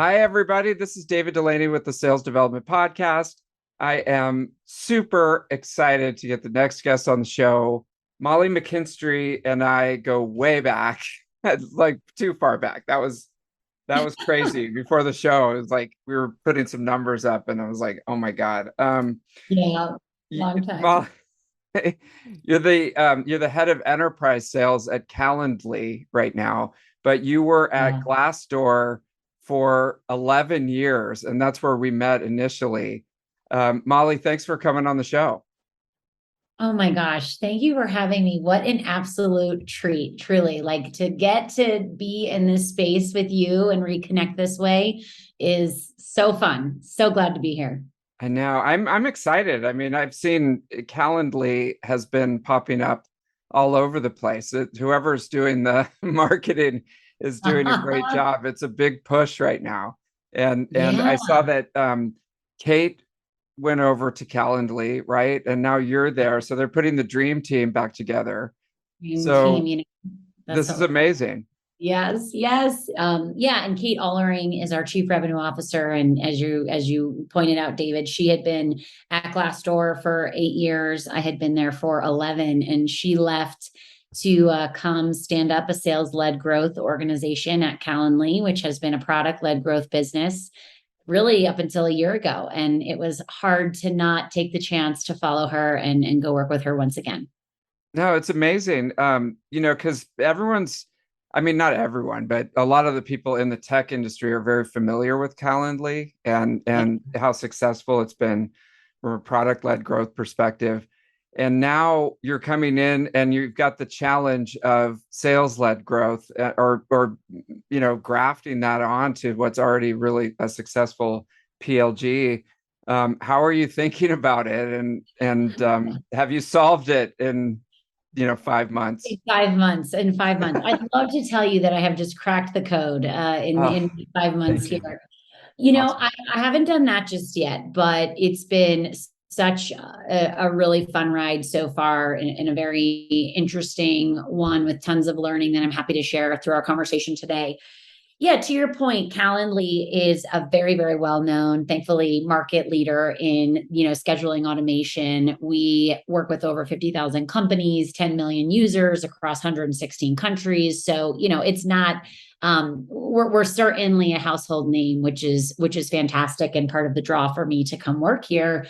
Hi, everybody. This is David Delaney with the Sales Development Podcast. I am super excited to get the next guest on the show. Molly McKinstry and I go way back, like too far back. That was crazy. Before the show, it was like we were putting some numbers up, and I was like, "Oh my God." Yeah, long Molly, time. you're the head of enterprise sales at Calendly right now, but you were at Yeah. Glassdoor for 11 years, and that's where we met initially. Molly, thanks for coming on the show. Oh my gosh. Thank you for having me. What an absolute treat, truly. Like to get to be in this space with you and reconnect this way is so fun. So glad to be here. I know. I'm excited. I mean, I've seen Calendly has been popping up all over the place. Whoever's doing the marketing is doing a great job. It's a big push right now. And Yeah. I saw that Kate went over to Calendly, right? And now you're there. So they're putting the dream team back together. Dream team, So that's this is so amazing. yes, yes. Yeah, and Kate Alluring is our chief revenue officer. And as you pointed out, David, she had been at Glassdoor for 8 years. I had been there for 11, and she left to come stand up a sales-led growth organization at Calendly, which has been a product-led growth business really up until a year ago. And it was hard to not take the chance to follow her and go work with her once again. No, it's amazing. Because I mean, not everyone, but a lot of the people in the tech industry are very familiar with Calendly and how successful it's been from a product-led growth perspective. And now you're coming in and you've got the challenge of sales-led growth, or grafting that onto what's already really a successful PLG. How are you thinking about it? And have you solved it in 5 months? 5 months. In 5 months, I'd love to tell you that I have just cracked the code Oh, in 5 months thank you. here. Awesome. I haven't done that just yet, but it's been such a really fun ride so far, and a very interesting one with tons of learning that I'm happy to share through our conversation today. Yeah, to your point, Calendly is a very, very well-known, thankfully, market leader in, scheduling automation. We work with over 50,000 companies, 10 million users across 116 countries. So, it's not we're certainly a household name, which is fantastic and part of the draw for me to come work here.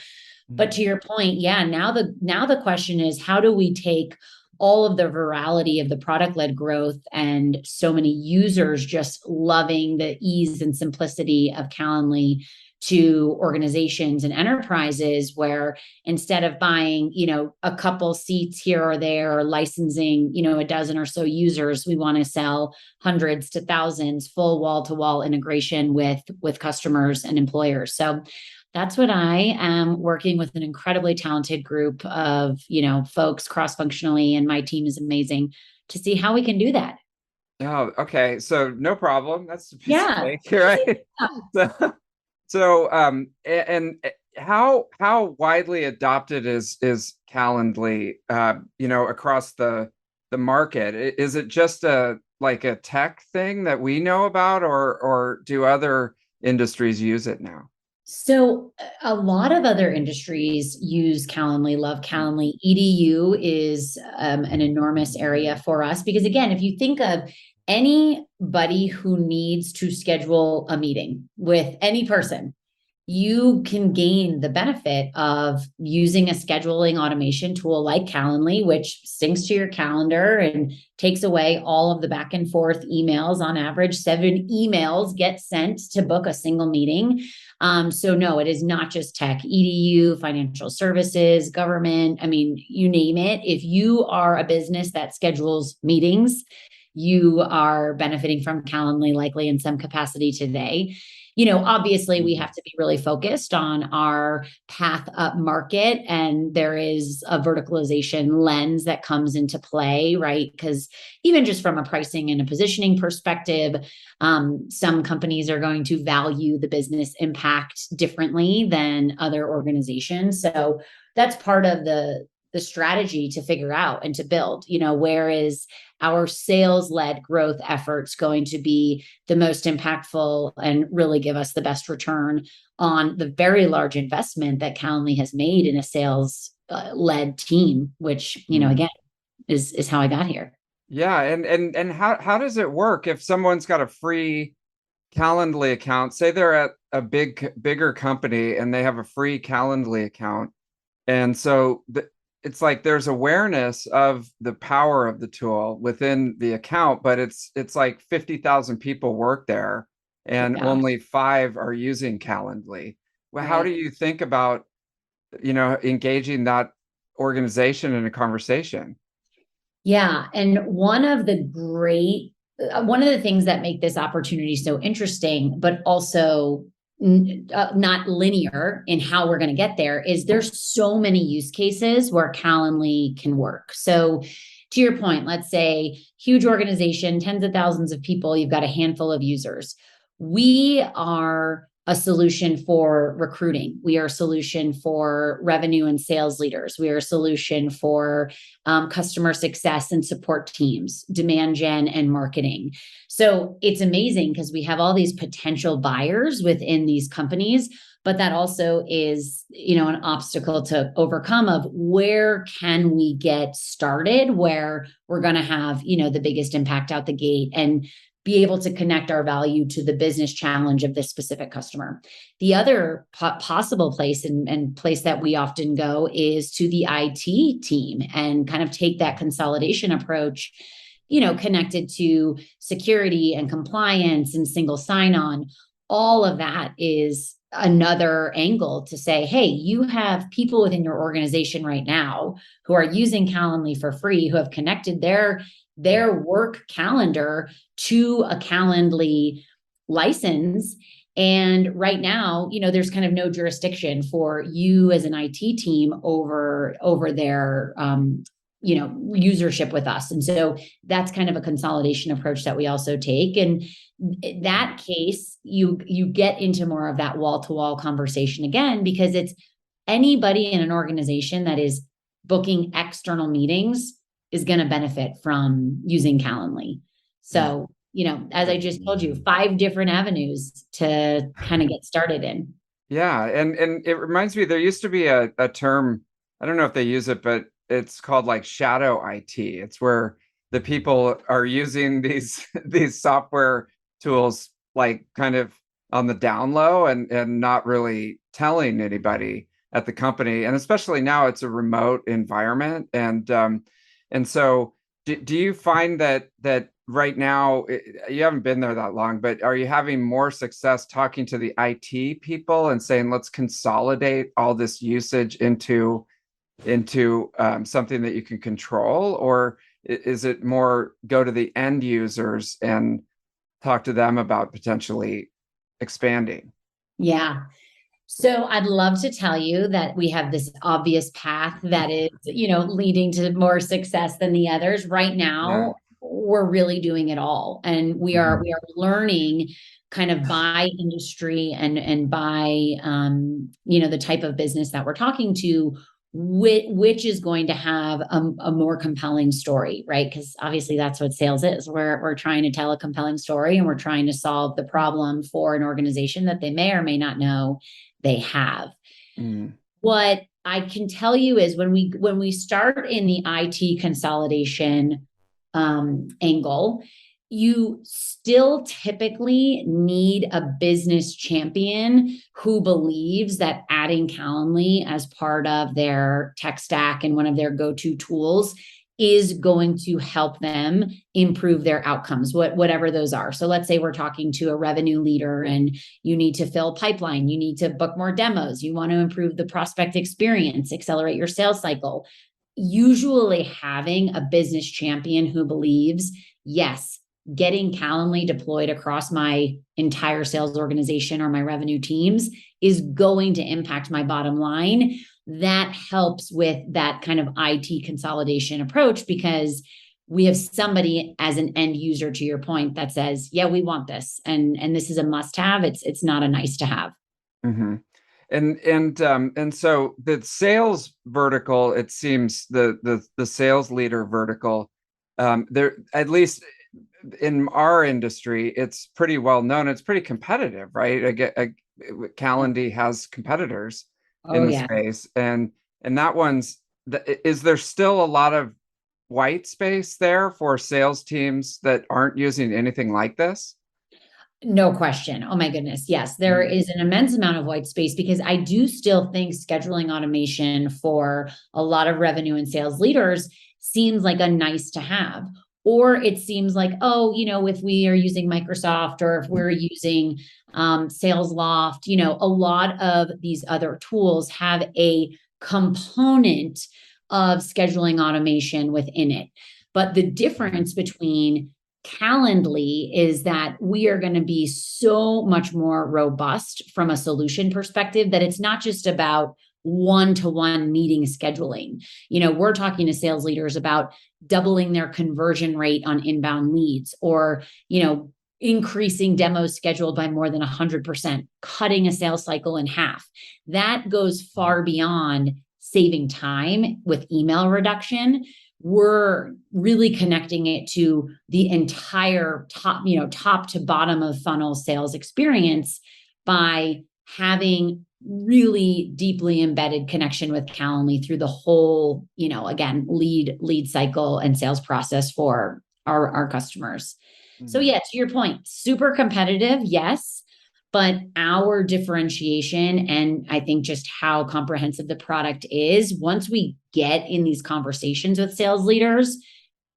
But to your point, yeah, now the question is, how do we take all of the virality of the product led growth and so many users just loving the ease and simplicity of Calendly to organizations and enterprises, where instead of buying, a couple seats here or there, or licensing, a dozen or so users, we want to sell hundreds to thousands, full wall to wall integration with customers and employers. So that's what I am working with, an incredibly talented group of, folks cross functionally, and my team is amazing to see how we can do that. Oh, okay. So no problem. That's a piece of Yeah. cake, right? So, and how widely adopted is Calendly, across the market? Is it just a tech thing that we know about, or do other industries use it now? So a lot of other industries use Calendly, love Calendly. EDU is an enormous area for us because, again, if you think of anybody who needs to schedule a meeting with any person, you can gain the benefit of using a scheduling automation tool like Calendly, which syncs to your calendar and takes away all of the back and forth emails. On average, 7 emails get sent to book a single meeting. So no, it is not just tech, EDU, financial services, government. I mean, you name it. If you are a business that schedules meetings, you are benefiting from Calendly likely in some capacity today. Obviously we have to be really focused on our path up market, and there is a verticalization lens that comes into play, right? Because even just from a pricing and a positioning perspective, some companies are going to value the business impact differently than other organizations. So that's part of the strategy to figure out and to build, where is our sales-led growth efforts going to be the most impactful and really give us the best return on the very large investment that Calendly has made in a sales led team, which, again, is how I got here. Yeah. And how does it work if someone's got a free Calendly account? Say they're at a bigger company and they have a free Calendly account. And so it's like there's awareness of the power of the tool within the account, but it's like 50,000 people work there and Yeah. only 5 are using Calendly. Well, how Right. do you think about, engaging that organization in a conversation? Yeah. And one of the things that make this opportunity so interesting, but also not linear in how we're going to get there, is there's so many use cases where Calendly can work. So to your point, let's say huge organization, tens of thousands of people, you've got a handful of users. We are a solution for recruiting. We are a solution for revenue and sales leaders. We are a solution for customer success and support teams, demand gen and marketing. So it's amazing because we have all these potential buyers within these companies, but that also is, an obstacle to overcome of where can we get started, where we're going to have, the biggest impact out the gate and be able to connect our value to the business challenge of this specific customer. The other possible place and place that we often go is to the IT team and kind of take that consolidation approach, connected to security and compliance and single sign-on. All of that is another angle to say, hey, you have people within your organization right now who are using Calendly for free, who have connected their work calendar to a Calendly license. And right now, there's kind of no jurisdiction for you as an IT team over their, usership with us. And so that's kind of a consolidation approach that we also take. And in that case, you get into more of that wall-to-wall conversation again, because it's anybody in an organization that is booking external meetings is going to benefit from using Calendly. So, as I just told you, 5 different avenues to kind of get started in. Yeah. And it reminds me, there used to be a term, I don't know if they use it, but it's called like shadow IT. It's where the people are using these software tools like kind of on the down low and not really telling anybody at the company. And especially now it's a remote environment. And so do you find that right now, you haven't been there that long, but are you having more success talking to the IT people and saying, let's consolidate all this usage into something that you can control? Or is it more go to the end users and talk to them about potentially expanding? Yeah. So I'd love to tell you that we have this obvious path that is, leading to more success than the others. Right now, we're really doing it all. And we are learning kind of by industry and by, the type of business that we're talking to, which is going to have a more compelling story, right? Because obviously that's what sales is. We're trying to tell a compelling story and we're trying to solve the problem for an organization that they may or may not know they have. What I can tell you is when we start in the IT consolidation angle, you still typically need a business champion who believes that adding Calendly as part of their tech stack and one of their go-to tools is going to help them improve their outcomes, whatever those are. So let's say we're talking to a revenue leader and you need to fill pipeline, you need to book more demos, you want to improve the prospect experience, accelerate your sales cycle. Usually having a business champion who believes, yes, getting Calendly deployed across my entire sales organization or my revenue teams is going to impact my bottom line. That helps with that kind of IT consolidation approach because we have somebody as an end user, to your point, that says, yeah, we want this. And this is a must have. It's not a nice to have. Mm-hmm. And so the sales vertical, it seems the sales leader vertical, there, at least in our industry, it's pretty well known. It's pretty competitive, right? Calendly has competitors Oh in the yeah. space, and that one's. Is there still a lot of white space there for sales teams that aren't using anything like this? No question. Oh my goodness. Yes, there Mm. is an immense amount of white space because I do still think scheduling automation for a lot of revenue and sales leaders seems like a nice to have. Or it seems like, oh, if we are using Microsoft or if we're using Sales Loft, a lot of these other tools have a component of scheduling automation within it. But the difference between Calendly is that we are going to be so much more robust from a solution perspective that it's not just about one-to-one meeting scheduling. We're talking to sales leaders about doubling their conversion rate on inbound leads or, increasing demos scheduled by more than 100%, cutting a sales cycle in half. That goes far beyond saving time with email reduction. We're really connecting it to the entire top to bottom of funnel sales experience by having really deeply embedded connection with Calendly through the whole, again, lead cycle and sales process for our customers. So yeah, to your point, super competitive, yes, but our differentiation and I think just how comprehensive the product is, once we get in these conversations with sales leaders,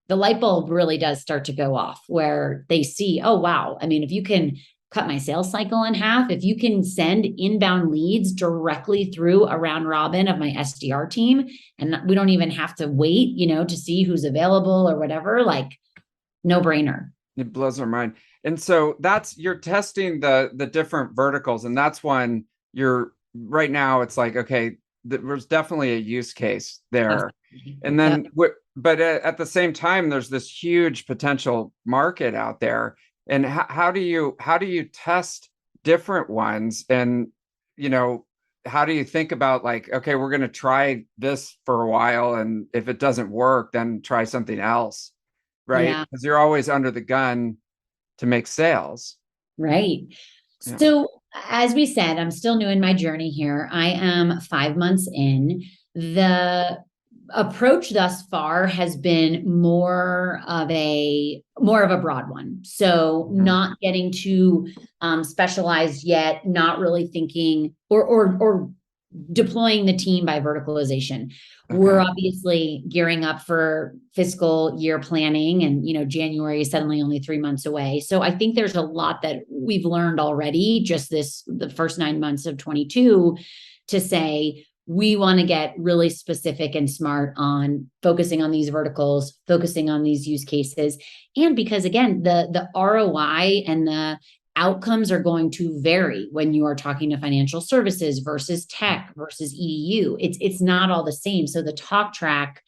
the light bulb really does start to go off where they see, oh, wow. I mean, if you can cut my sales cycle in half, if you can send inbound leads directly through a round robin of my SDR team, and we don't even have to wait, to see who's available or whatever, like no brainer. It blows our mind. And so you're testing the different verticals, and that's when you're right now. It's like, okay, there's definitely a use case there, Absolutely. and then but at the same time, there's this huge potential market out there. And how do you test different ones? And how do you think about like, okay, we're going to try this for a while, and if it doesn't work, then try something else, right? Yeah. Because you're always under the gun to make sales. Right. Yeah. So, as we said, I'm still new in my journey here. I am 5 months in. The approach thus far has been more of a broad one. So, not getting too specialized yet, not really thinking or deploying the team by verticalization. Okay. We're obviously gearing up for fiscal year planning, and January is suddenly only 3 months away. So I think there's a lot that we've learned already, just the first 9 months of 22, to say we want to get really specific and smart on focusing on these verticals, focusing on these use cases, and because again, the ROI and the outcomes are going to vary when you are talking to financial services versus tech versus EDU. It's not all the same. So the talk track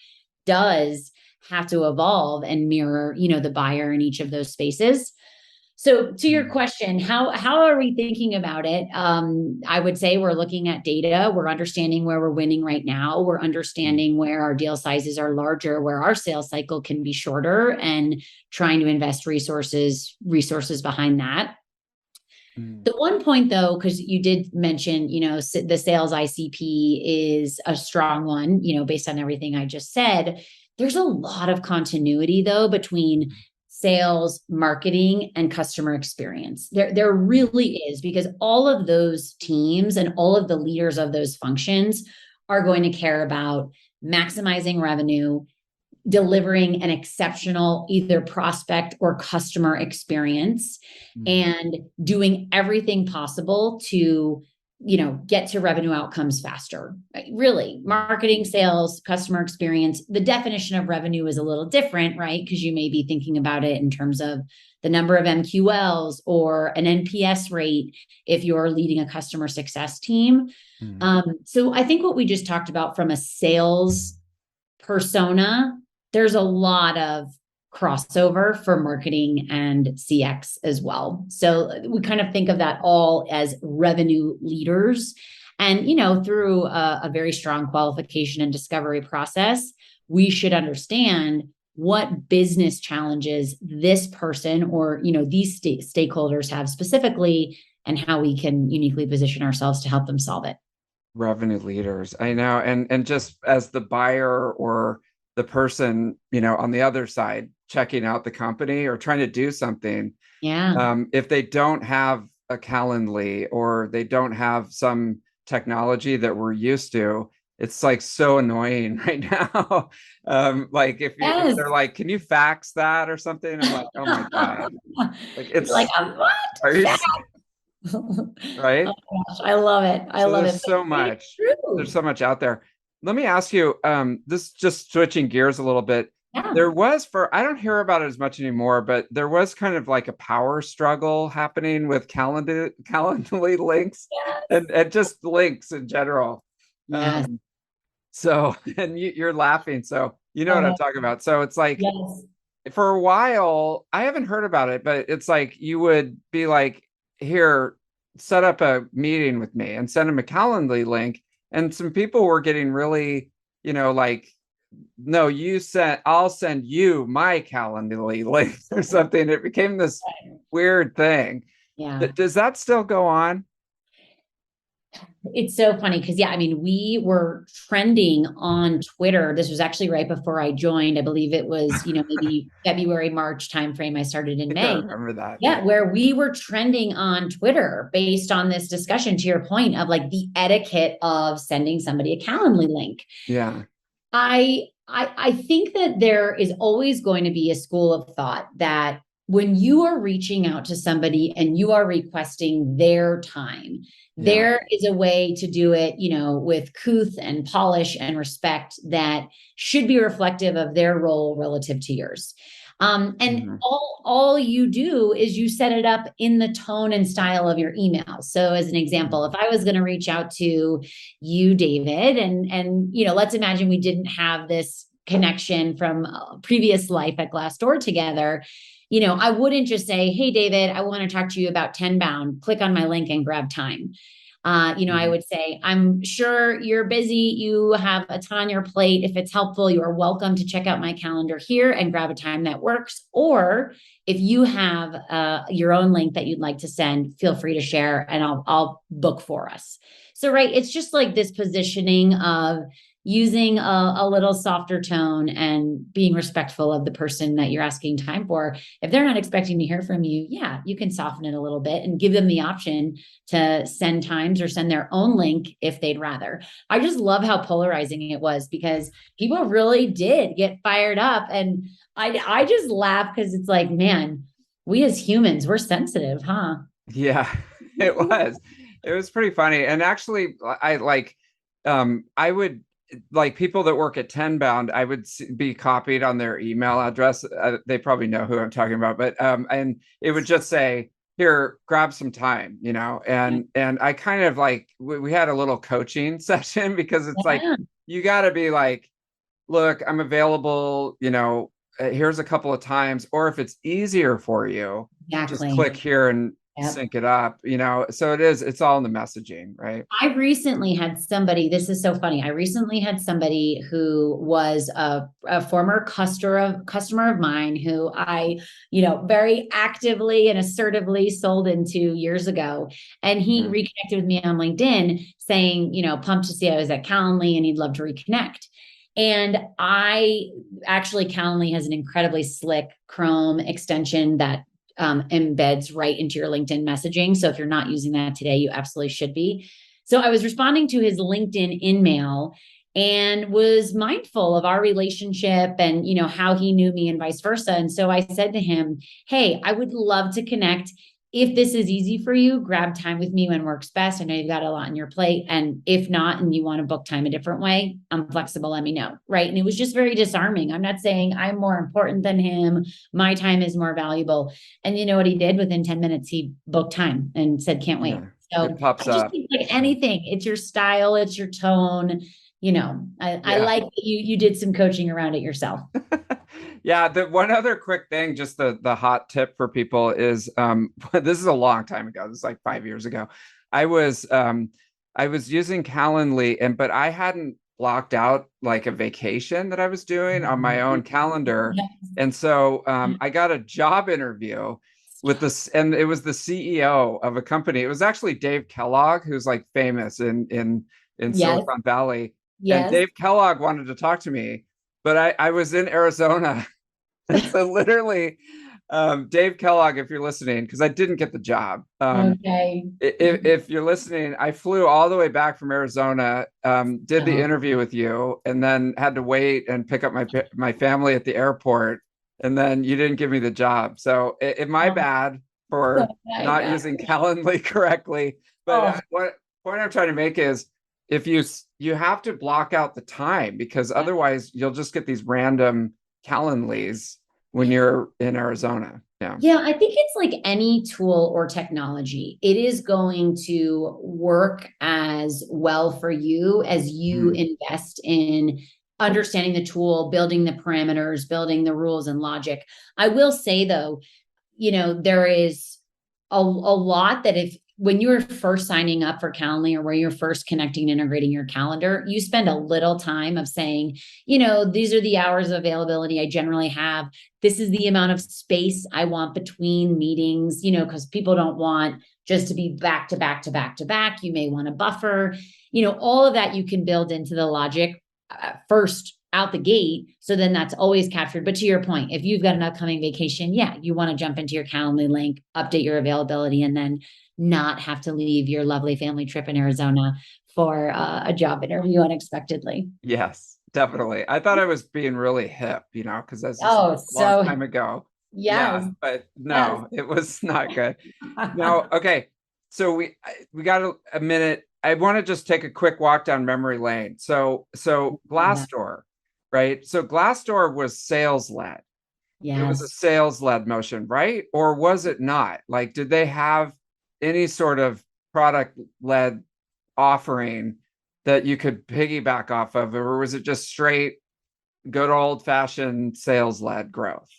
does have to evolve and mirror, the buyer in each of those spaces. So to your question, how are we thinking about it? I would say we're looking at data. We're understanding where we're winning right now. We're understanding where our deal sizes are larger, where our sales cycle can be shorter, and trying to invest resources behind that. The one point though, because you did mention, the sales ICP is a strong one, based on everything I just said. There's a lot of continuity though between sales, marketing, and customer experience. There really is, because all of those teams and all of the leaders of those functions are going to care about maximizing revenue, delivering an exceptional either prospect or customer experience, and doing everything possible to get to revenue outcomes faster. Really, marketing, sales, customer experience, the definition of revenue is a little different, right? Because you may be thinking about it in terms of the number of MQLs or an NPS rate if you're leading a customer success team. So I think what we just talked about from a sales persona, there's a lot of crossover for marketing and CX as well. So we kind of think of that all as revenue leaders And, through a very strong qualification and discovery process, we should understand what business challenges this person or, these stakeholders have specifically, and how we can uniquely position ourselves to help them solve it. Revenue leaders, I know. And just as the buyer or the person, on the other side, checking out the company or trying to do something, Yeah. if they don't have a Calendly or they don't have some technology that we're used to, it's like so annoying right now. Like if Yes. they're like, can you fax that or something? I'm like, oh my God. Like You're like, it's, what? are you Oh right? gosh, I love it. I So love there's it. But so it's much. There's true. so much out there. Let me ask you, this just switching gears a little bit. Yeah. There was I don't hear about it as much anymore, but there was kind of like a power struggle happening with Calendly links Yes. and just links in general. Yes. Um, so, and you're laughing, so you know what I'm Oh, talking about. So it's like yes. for a while, I haven't heard about it, but it's like you would be like, here, set up a meeting with me and send them a Calendly link. And some people were getting really, like, no, I'll send you my Calendly link or something. It became this weird thing. Yeah. Does that still go on? It's so funny because, yeah, I mean, we were trending on Twitter. This was actually right before I joined. I believe it was, maybe February, March timeframe. I started in I May. remember that. Yeah, where we were trending on Twitter based on this discussion, to your point of like the etiquette of sending somebody a Calendly link. Yeah. I think that there is always going to be a school of thought that when you are reaching out to somebody and you are requesting their time, Yeah. there is a way to do it, with couth and polish and respect that should be reflective of their role relative to yours. And Mhm. all you do is you set it up in the tone and style of your email. So, as an example, if I was going to reach out to you, David, and let's imagine we didn't have this connection from a previous life at Glassdoor together. I wouldn't just say, "Hey, David, I want to talk to you about Tenbound. Click on my link and grab time." I Mhm. would say, I'm sure you're busy. You have a ton on your plate. If it's helpful, you are welcome to check out my calendar here and grab a time that works. Or if you have your own link that you'd like to send, feel free to share and I'll book for us. So, right, it's just like this positioning of using a little softer tone and being respectful of the person that you're asking time for. If they're not expecting to hear from you, yeah, you can soften it a little bit and give them the option to send times or send their own link if they'd rather. I just love how polarizing it was because people really did get fired up. And I just laugh because it's like, man, we as humans, we're sensitive, huh? Yeah, it was. It was pretty funny. And actually, I would like people that work at Tenbound, I would be copied on their email address. They probably know who I'm talking about, but and it would just say, here, grab some time, and I kind of like we had a little coaching session because it's like Yeah, you got to be like, look, I'm available, here's a couple of times, or if it's easier for you, just exactly. click here and Yep. sync it up, so it's all in the messaging, right? I recently had somebody, this is so funny. I recently had somebody who was a former customer of mine who I, very actively and assertively sold into years ago. And he Yeah. reconnected with me on LinkedIn saying, pumped to see I was at Calendly and he'd love to reconnect. And I actually, Calendly has an incredibly slick Chrome extension that embeds right into your LinkedIn messaging. So if you're not using that today, you absolutely should be. So I was responding to his LinkedIn in-mail and was mindful of our relationship and how he knew me and vice versa. And so I said to him, "Hey, I would love to connect. If this is easy for you, grab time with me when works best. I know you've got a lot on your plate. And if not, and you want to book time a different way, I'm flexible. Let me know." Right. And it was just very disarming. I'm not saying I'm more important than him. My time is more valuable. And you know what he did? Within 10 minutes, he booked time and said, "Can't wait." Yeah, it So pops I just up. think like Yeah. anything, it's your style, it's your tone. I Yeah. like that you did some coaching around it yourself. Yeah, the one other quick thing, just the hot tip for people is this is a long time ago. This is like 5 years ago. I was I was using Calendly, but I hadn't blocked out like a vacation that I was doing on my own calendar. And so I got a job interview with this, and it was the CEO of a company. It was actually Dave Kellogg, who's like famous in Yes, Silicon Valley. And yes. Dave Kellogg wanted to talk to me, but I was in Arizona. And so literally, Dave Kellogg, if you're listening, because I didn't get the job. Okay. If you're listening, I flew all the way back from Arizona, did the Oh, interview with you, and then had to wait and pick up my family at the airport, and then you didn't give me the job. So my oh, bad oh for my not God. using Calendly correctly. But Oh, what point I'm trying to make is if you have to block out the time because yeah. otherwise you'll just get these random Calendlys when you're in Arizona. Yeah. Yeah, I think it's like any tool or technology. It is going to work as well for you as you Mm. invest in understanding the tool, building the parameters, building the rules and logic. I will say though, there is a lot that if when you were first signing up for Calendly or where you're first connecting and integrating your calendar, you spend a little time of saying, these are the hours of availability I generally have. This is the amount of space I want between meetings, because people don't want just to be back to back to back to back. You may want a buffer, all of that you can build into the logic first out the gate. So then that's always captured. But to your point, if you've got an upcoming vacation, yeah, you want to jump into your Calendly link, update your availability, and then not have to leave your lovely family trip in Arizona for a job interview unexpectedly. Yes, definitely. I thought I was being really hip, because this is a Oh, long so time ago. yes, Yeah, but yes. no, it was not good. Now, okay, so we got a minute. I want to just take a quick walk down memory lane. So Glassdoor, right? So Glassdoor was sales led. It was a Yes. sales led motion, right? Or was it not? Like, did they have any sort of product led offering that you could piggyback off of, or was it just straight good old fashioned sales led growth?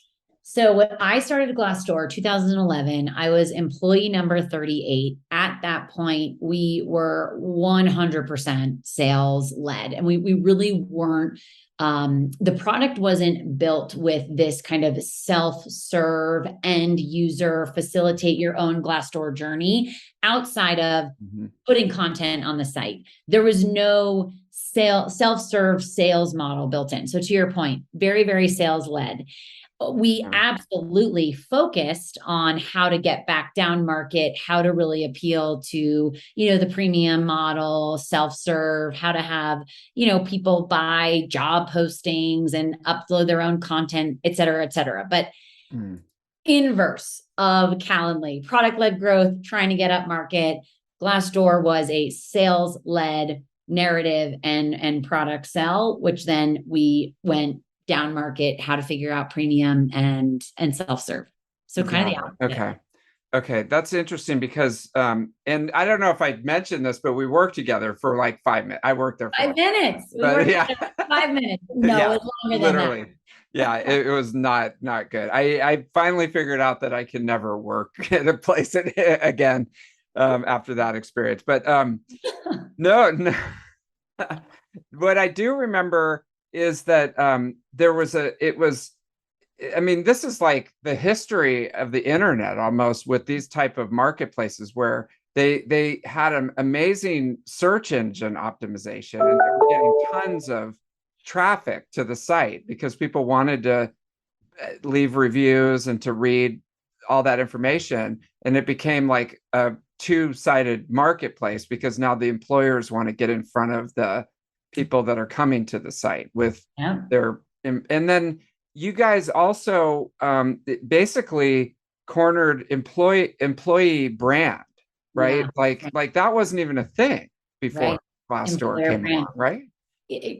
So when I started Glassdoor 2011, I was employee number 38. At that point, we were 100% sales led, and we really weren't. The product wasn't built with this kind of self-serve end user, facilitate your own Glassdoor journey outside of Mhm. putting content on the site. There was no self-serve sales model built in. So to your point, very, very sales led. We Yeah. absolutely focused on how to get back down market, how to really appeal to, the premium model, self-serve, how to have, people buy job postings and upload their own content, et cetera, et cetera. But Mm. inverse of Calendly, product-led growth, trying to get up market. Glassdoor was a sales-led narrative and product sell, which then we went down market, how to figure out premium and self-serve. So kind of Got the it. opposite. Okay. Okay, that's interesting because and I don't know if I mentioned this, but we worked together for like 5 minutes. I worked there for 5 minutes. We but worked yeah. together for 5 minutes. No, Yeah, it's longer than that. literally. Yeah, it was not good. I finally figured out that I can never work at a place again after that experience. But no. What I do remember is that there was it was I mean, this is like the history of the internet almost with these type of marketplaces where they had an amazing search engine optimization and they were getting tons of traffic to the site because people wanted to leave reviews and to read all that information. And it became like a two-sided marketplace because now the employers want to get in front of the people that are coming to the site with Yeah. their and then you guys also basically cornered employee brand, right? Yeah. Like that wasn't even a thing Right. before Glassdoor Employer came brand. along, right?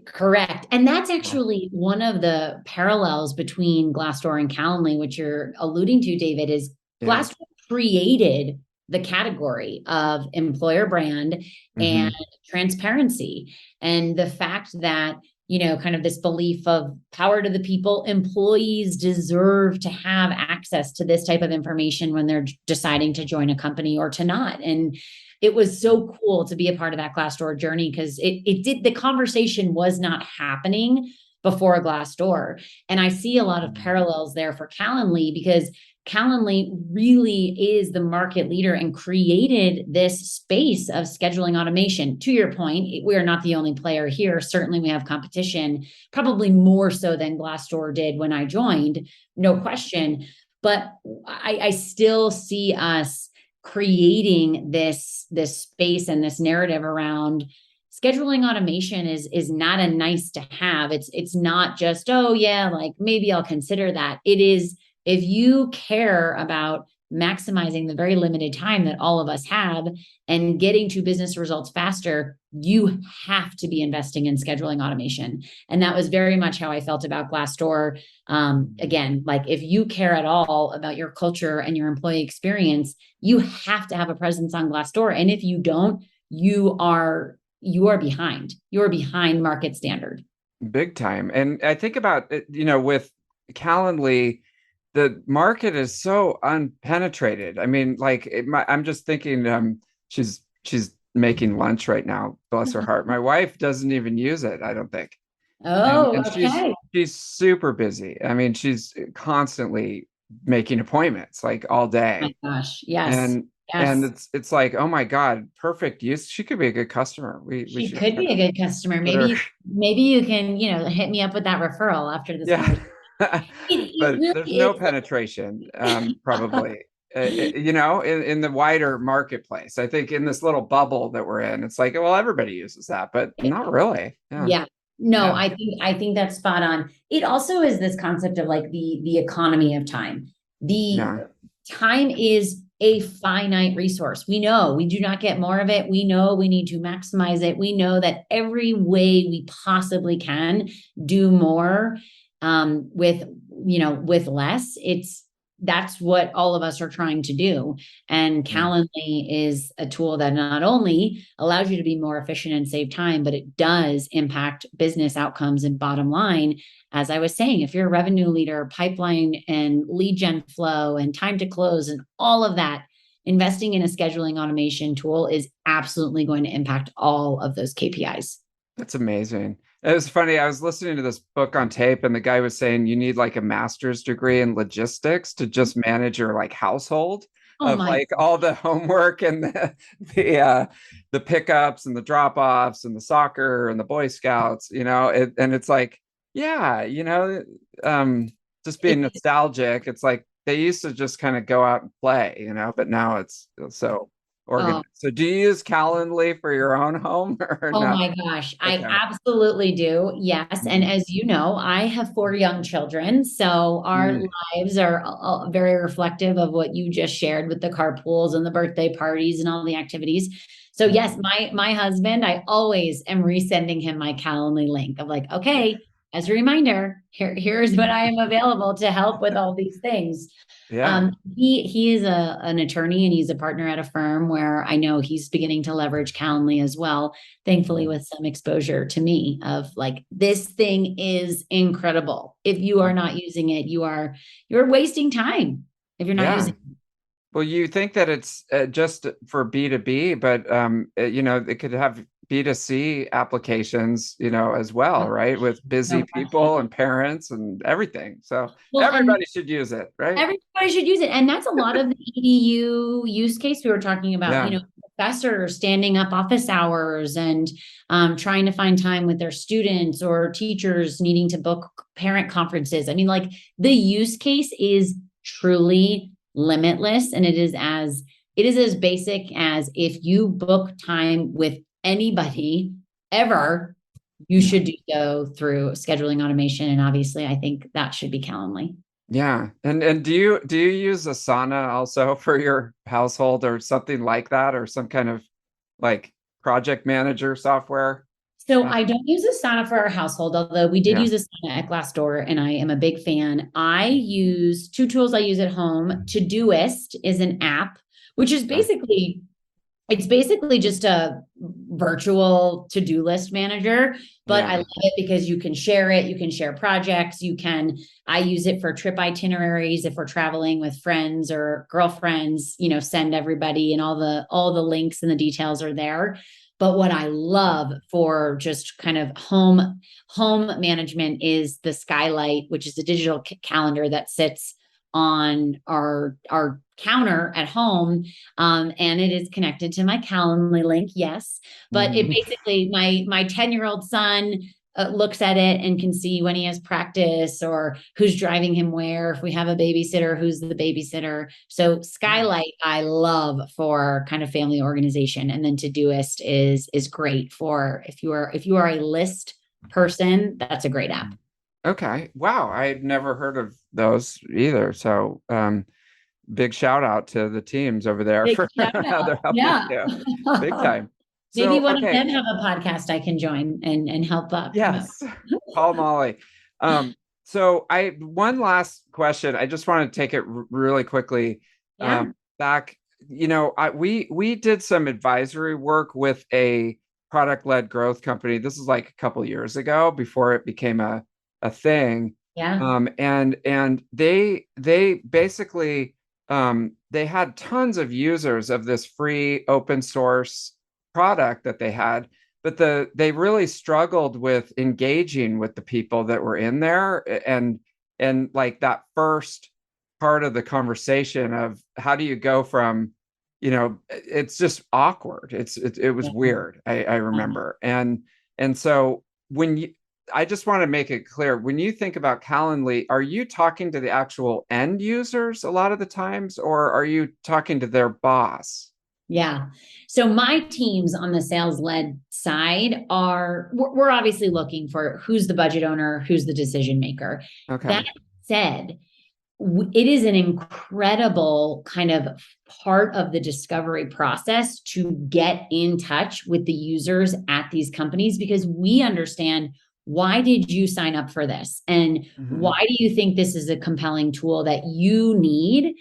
Correct. And that's actually one of the parallels between Glassdoor and Calendly, which you're alluding to, David, is Yeah. Glassdoor created the category of employer brand Mm-hmm. and transparency. And the fact that kind of this belief of power to the people. Employees deserve to have access to this type of information when they're deciding to join a company or to not. And it was so cool to be a part of that Glassdoor journey, because the conversation was not happening before Glassdoor. And I see a lot of parallels there for Calendly, because Calendly really is the market leader and created this space of scheduling automation. To your point, we are not the only player here. Certainly we have competition, probably more so than Glassdoor did when I joined, no question. But I still see us creating this space and this narrative around scheduling automation is not a nice to have. It's not just, oh yeah, like maybe I'll consider that. It is, if you care about maximizing the very limited time that all of us have and getting to business results faster, you have to be investing in scheduling automation. And that was very much how I felt about Glassdoor. Again, like if you care at all about your culture and your employee experience, you have to have a presence on Glassdoor. And if you don't, you are behind. You're behind market standard. Big time. And I think about, with Calendly, the market is so unpenetrated. I mean, like I'm just thinking, she's making lunch right now, bless her heart. My wife doesn't even use it, I don't think. And Okay. she's super busy. I mean, she's constantly making appointments like all day. Oh my gosh. Yes. And Yes. it's like, oh my God, perfect use. She could be a good customer. We She should could be a good customer. put her. Maybe you can, hit me up with that referral after this Yeah. conversation. It But there's really no is. penetration, probably, in the wider marketplace. I think in this little bubble that we're in, it's like, well, everybody uses that, but not really. Yeah. Yeah. No, Yeah. I think that's spot on. It also is this concept of like the economy of time. The Yeah. time is a finite resource. We know we do not get more of it. We know we need to maximize it. We know that every way we possibly can do more, with less. That's what all of us are trying to do. And Yeah. Calendly is a tool that not only allows you to be more efficient and save time, but it does impact business outcomes and bottom line. As I was saying, if you're a revenue leader, pipeline and lead gen flow and time to close and all of that, investing in a scheduling automation tool is absolutely going to impact all of those KPIs. That's amazing. It was funny. I was listening to this book on tape, and the guy was saying you need like a master's degree in logistics to just manage your like household Oh of my, like all the homework and the pickups and the drop-offs and the soccer and the Boy Scouts, and it's like, yeah, just being it's nostalgic. It's like they used to just kind of go out and play, but now it's so oh, organized. So do you use Calendly for your own home or Oh no? my gosh, I Okay. absolutely do. Yes. And Mhm. as you know, I have 4 young children. So our Mm. lives are very reflective of what you just shared with the carpools and the birthday parties and all the activities. So yes, my husband, I always am resending him my Calendly link of like, okay, as a reminder, here's when I am available to help with all these things. Yeah. He is an attorney and he's a partner at a firm where I know he's beginning to leverage Calendly as well, thankfully with some exposure to me of like, this thing is incredible. If you are not using it, you're wasting time if you're not Yeah. using it. Well, you think that it's just for B2B, but it could have B2C applications, as well, right? With busy No people question. and parents and everything. So Well, and everybody should use it, right? everybody should use it. And that's a lot of the EDU use case we were talking about, Yeah. professors standing up office hours and trying to find time with their students, or teachers needing to book parent conferences. I mean, like the use case is truly limitless. And it is as basic as if you book time with anybody ever, you Yeah. should do so through scheduling automation. And obviously, I think that should be Calendly. Yeah. And do you use Asana also for your household or something like that, or some kind of like project manager software? So Uh, I don't use Asana for our household, although we did yeah. use Asana at Glassdoor, and I am a big fan. I use two tools I use at home. Todoist is an app, which is Yeah. basically It's basically just a virtual to-do list manager, but I Yeah. love it because you can share it, you can share projects, I use it for trip itineraries if we're traveling with friends or girlfriends, send everybody, and all the links and the details are there. But what I love for just kind of home management is the Skylight, which is a digital calendar that sits on our counter at home, and it is connected to my Calendly link. Yes, but it Mhm. basically my 10-year-old son looks at it and can see when he has practice or who's driving him where. If we have a babysitter, who's the babysitter. So Skylight, I love for kind of family organization, and then Todoist is great for if you are a list person. That's a great app. Okay. Wow. I had never heard of those either. So, big shout out to the teams over there Big for shout how out. they're helping Yeah. you. Big time. Maybe So, one of okay. them have a podcast I can join and help promote. Yes. Paul Molly. So one last question. I just want to take it really quickly. Yeah. Back, we did some advisory work with a product-led growth company. This is like a couple years ago before it became a thing. Yeah. And they basically they had tons of users of this free open source product that they had, but they really struggled with engaging with the people that were in there, and like that first part of the conversation of how do you go from, it's just awkward. It was Yeah. weird. I remember. And so when you I just want to make it clear, when you think about Calendly, are you talking to the actual end users a lot of the times, or are you talking to their boss? Yeah. So my teams on the sales led side we're obviously looking for who's the budget owner, who's the decision maker. That Okay. said, it is an incredible kind of part of the discovery process to get in touch with the users at these companies, because we understand, why did you sign up for this? And Mhm. why do you think this is a compelling tool that you need?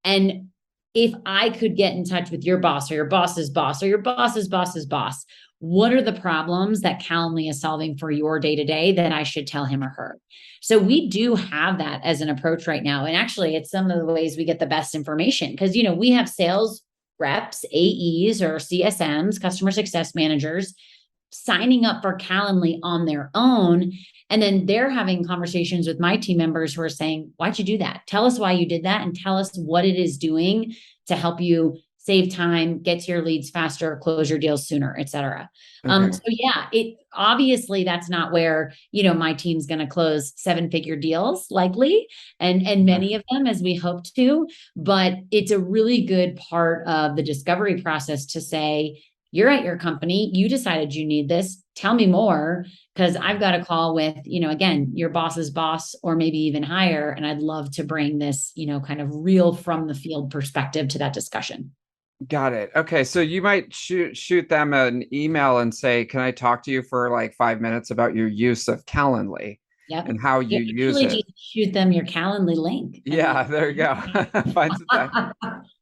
And if I could get in touch with your boss or your boss's boss or your boss's boss's boss, what are the problems that Calendly is solving for your day to day that I should tell him or her? So we do have that as an approach right now. And actually, it's some of the ways we get the best information, because, we have sales reps, AEs, or CSMs, customer success managers, signing up for Calendly on their own. And then they're having conversations with my team members who are saying, why'd you do that? Tell us why you did that, and tell us what it is doing to help you save time, get to your leads faster, close your deals sooner, et cetera. Okay. So yeah, it obviously that's not where, my team's going to close 7-figure deals likely, and Okay. many of them as we hope to, but it's a really good part of the discovery process to say, you're at your company, you decided you need this, tell me more, because I've got a call with, again, your boss's boss or maybe even higher, and I'd love to bring this, kind of real from the field perspective to that discussion. Got it. Okay, so you might shoot them an email and say, "Can I talk to you for like 5 minutes about your use of Calendly Yep. and how You you use actually it?" just shoot them your Calendly link and Yeah, there you go. Find some time.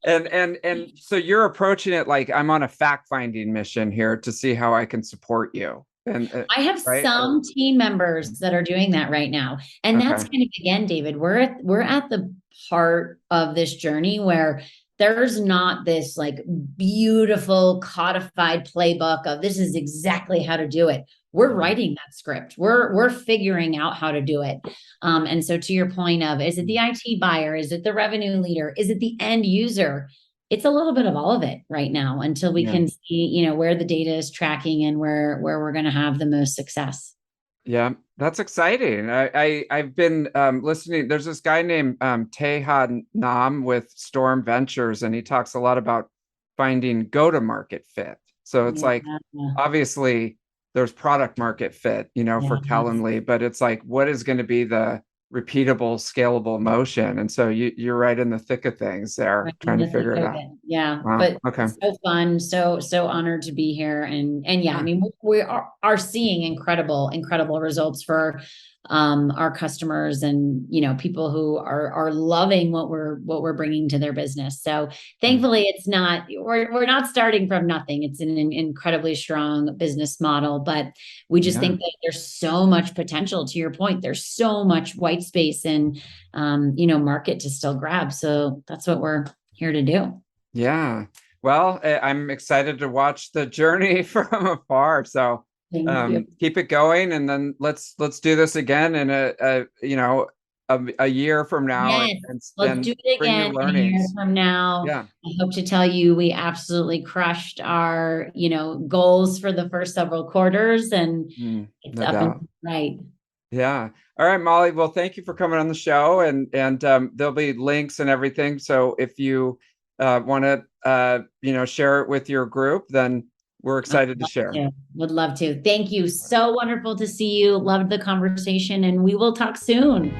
And so you're approaching it like I'm on a fact-finding mission here to see how I can support you. And I have right? Or some team members that are doing that right now. And that's okay. kind of, again, David, we're at the part of this journey where there's not this like beautiful codified playbook of this is exactly how to do it. We're Mhm. writing that script. We're figuring out how to do it. And so to your point of, is it the IT buyer? Is it the revenue leader? Is it the end user? It's a little bit of all of it right now until we Yeah. can see, where the data is tracking and where we're going to have the most success. Yeah, that's exciting. I've been listening. There's this guy named Tehan Nam with Storm Ventures, and he talks a lot about finding go-to-market fit. So it's Yeah. like obviously there's product market fit, for Yes. Calendly, but it's like what is going to be the repeatable, scalable motion? And so you're right in the thick of things there, Right in trying to the thick figure it of out. it. Yeah, Wow. but Okay. so fun, so honored to be here, and yeah, I Yeah. mean, we are seeing incredible results for our customers and, people who are loving what we're bringing to their business. So thankfully we're not starting from nothing. It's an incredibly strong business model, but we just think that there's so much potential. To your point, there's so much white space and, market to still grab. So that's what we're here to do. Yeah. Well, I'm excited to watch the journey from afar. So keep it going, and then let's do this again in a year from now, Yes, and let's do it bring the again a year learnings. from now. Yeah. I hope to tell you we absolutely crushed our, goals for the first several quarters, and it's No up and doubt. right. Yeah. All right, Molly. Well, thank you for coming on the show, and there'll be links and everything. So if you want to share it with your group, then we're excited to share. Would love to. Thank you. So wonderful to see you. Loved the conversation, and we will talk soon.